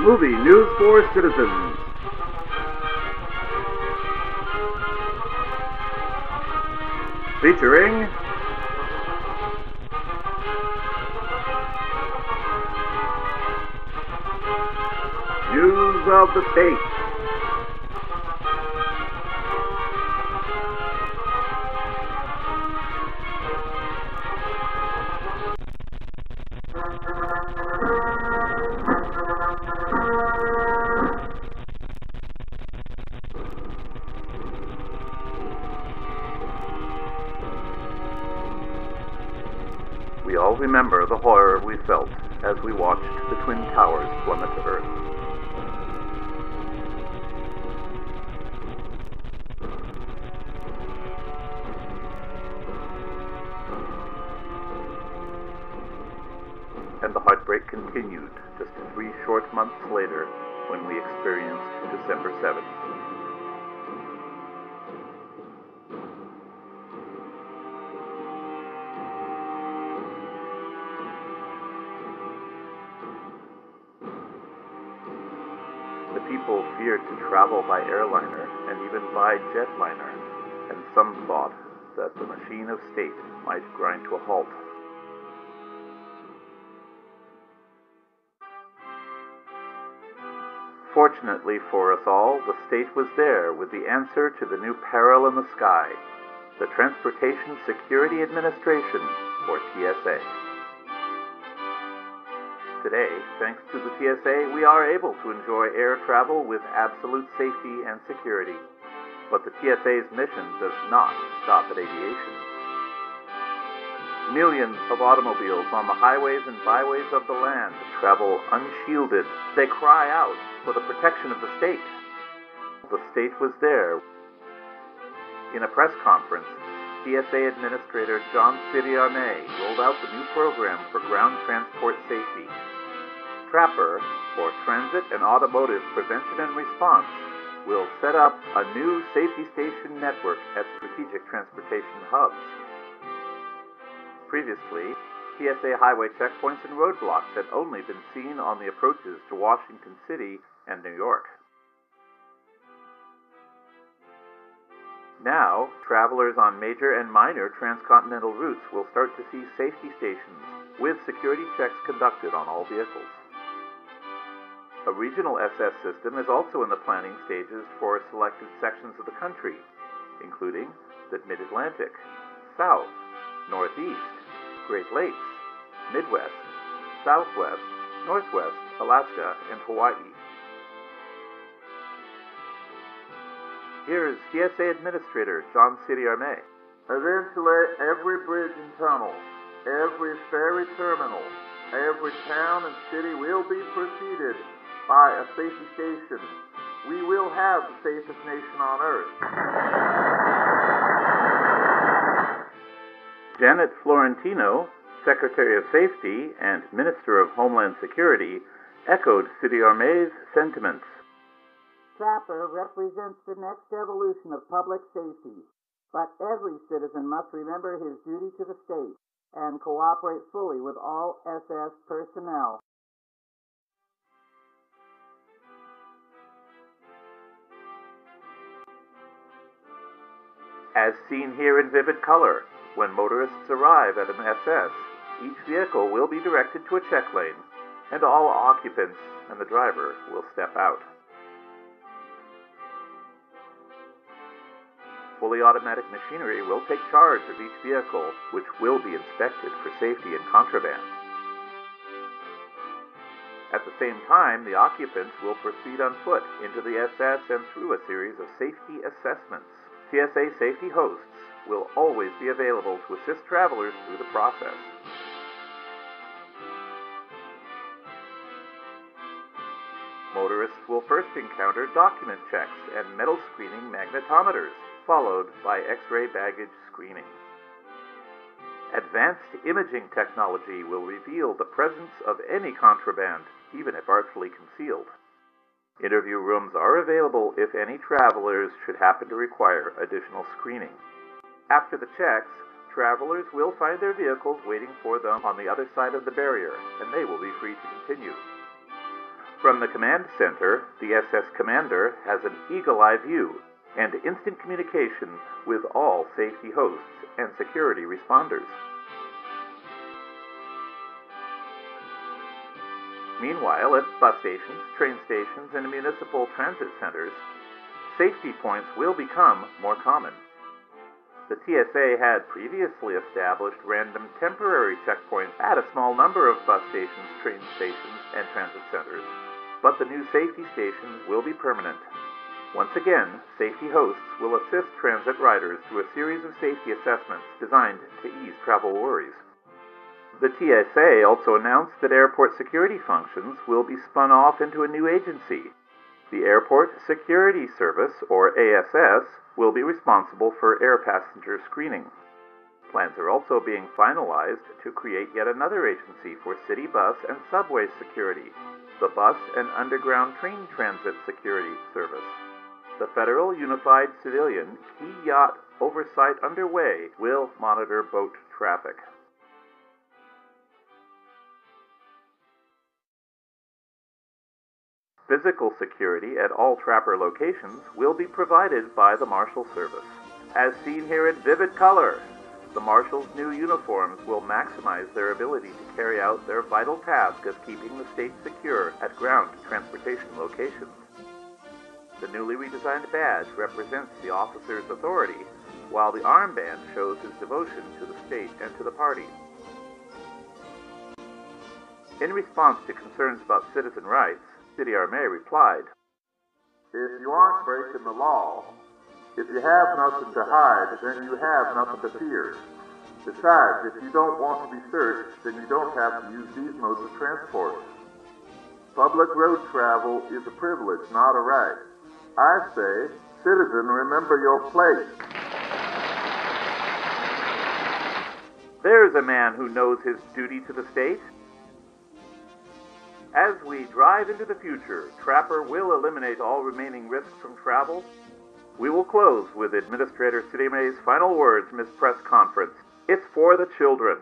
movie news for citizens. Featuring News of the State. We all remember the horror we felt as we watched the Twin Towers plummet to Earth. And the heartbreak continued just 3 short months later when we experienced December 7th. The people feared to travel by airliner and even by jetliner, and some thought that the machine of state might grind to a halt. Fortunately for us all, the state was there with the answer to the new peril in the sky, the Transportation Security Administration, or TSA. Today, thanks to the TSA, we are able to enjoy air travel with absolute safety and security. But the TSA's mission does not stop at aviation. Millions of automobiles on the highways and byways of the land travel unshielded. They cry out for the protection of the state. The state was there. In a press conference, TSA Administrator John Arme rolled out the new program for ground transport safety. TRAPR, or Transit and Automotive Prevention and Response, will set up a new safety station network at strategic transportation hubs. Previously, TSA highway checkpoints and roadblocks had only been seen on the approaches to Washington City and New York. Now, travelers on major and minor transcontinental routes will start to see safety stations with security checks conducted on all vehicles. A regional SS system is also in the planning stages for selected sections of the country, including the Mid-Atlantic, South, Northeast, Great Lakes, Midwest, Southwest, Northwest, Alaska, and Hawaii. Here is TSA Administrator John Arme. Eventually, every bridge and tunnel, every ferry terminal, every town and city will be preceded by a safety station. We will have the safest nation on earth. Janet Florentino, Secretary of Safety and Minister of Homeland Security, echoed Arme's sentiments. TRAPR represents the next evolution of public safety, but every citizen must remember his duty to the state and cooperate fully with all SS personnel. As seen here in vivid color, when motorists arrive at an SS, each vehicle will be directed to a check lane, and all occupants and the driver will step out. Fully automatic machinery will take charge of each vehicle, which will be inspected for safety and contraband. At the same time, the occupants will proceed on foot into the SS and through a series of safety assessments. TSA safety hosts will always be available to assist travelers through the process. Motorists will first encounter document checks and metal screening magnetometers, followed by X-ray baggage screening. Advanced imaging technology will reveal the presence of any contraband, even if artfully concealed. Interview rooms are available if any travelers should happen to require additional screening. After the checks, travelers will find their vehicles waiting for them on the other side of the barrier, and they will be free to continue. From the command center, the SS commander has an eagle-eye view and instant communication with all safety hosts and security responders. Meanwhile, at bus stations, train stations, and municipal transit centers, safety points will become more common. The TSA had previously established random temporary checkpoints at a small number of bus stations, train stations, and transit centers, but the new safety stations will be permanent. Once again, safety hosts will assist transit riders through a series of safety assessments designed to ease travel worries. The TSA also announced that airport security functions will be spun off into a new agency. The Airport Security Service, or ASS, will be responsible for air passenger screening. Plans are also being finalized to create yet another agency for city bus and subway security, the Bus and Underground Train Transit Security Service. The Federal Unified Civilian Key Yacht Oversight underway will monitor boat traffic. Physical security at all TRAPR locations will be provided by the Marshal Service. As seen here in vivid color, the Marshals' new uniforms will maximize their ability to carry out their vital task of keeping the state secure at ground transportation locations. The newly redesigned badge represents the officer's authority, while the armband shows his devotion to the state and to the party. In response to concerns about citizen rights, City RMA replied, If you aren't breaking the law, if you have nothing to hide, then you have nothing to fear. Besides, if you don't want to be searched, then you don't have to use these modes of transport. Public road travel is a privilege, not a right. I say, citizen, remember your place. There's a man who knows his duty to the state. As we drive into the future, TRAPR will eliminate all remaining risks from travel. We will close with Administrator City May's final words in his press conference. It's for the children.